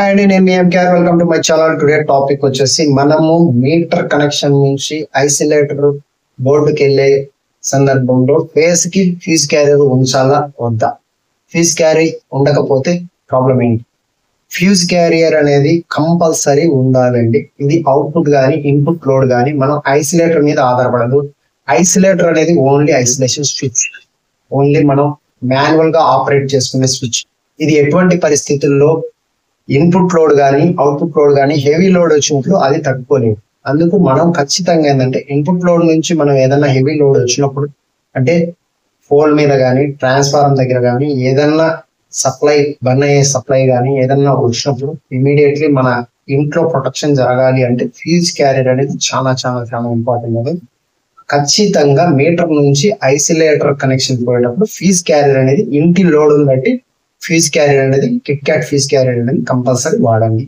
Hi అండి, నేను మీ MKR. Welcome to my channel. Today topic వచ్చేసి మనము మీటర్ కనెక్షన్ నుంచి ఐసోలేటర్ బోర్డుకి వెళ్ళే సందర్భంలో ఫేస్ కి ఫ్యూజ్ క్యారియర్ ఉంచాలా వద్దా, ఫ్యూజ్ క్యారీ ఉండకపోతే ప్రాబ్లం ఏంటి. ఫ్యూజ్ క్యారియర్ అనేది కంపల్సరీ ఉండాలండి. ఇది అవుట్పుట్ కానీ ఇన్పుట్ లోడ్ కానీ మనం ఐసోలేటర్ మీద ఆధారపడదు. ఐసోలేటర్ అనేది ఓన్లీ ఐసోలేషన్ స్విచ్, ఓన్లీ మనం మాన్యువల్ గా ఆపరేట్ చేసుకునే స్విచ్. ఇది ఎటువంటి పరిస్థితుల్లో ఇన్పుట్ లోడ్ కానీ అవుట్పుట్ లోడ్ కానీ హెవీ లోడ్ వచ్చినప్పుడు అది తట్టుకోలేదు. అందుకు మనం ఖచ్చితంగా ఏంటంటే ఇన్పుట్ లోడ్ నుంచి మనం ఏదైనా హెవీ లోడ్ వచ్చినప్పుడు, అంటే పోల్ మీద కానీ ట్రాన్స్ఫార్మర్ దగ్గర కానీ ఏదన్నా సప్లై బర్న్ అయ్యే సప్లై కానీ ఏదన్నా వచ్చినప్పుడు ఇమీడియట్లీ మన ఇంట్లో ప్రొటెక్షన్ జరగాలి అంటే ఫ్యూజ్ క్యారియర్ అనేది చాలా చాలా చాలా ఇంపార్టెంట్. అది ఖచ్చితంగా మీటర్ నుంచి ఐసోలేటర్ కనెక్షన్ పోయేటప్పుడు ఫ్యూజ్ క్యారియర్ అనేది ఇంటి లోడ్ బట్టి ఫ్యూజ్ క్యారియర్ అనేది కిట్ క్యాట్ ఫ్యూజ్ క్యారియర్ అనేది కంపల్సరీ వాడండి.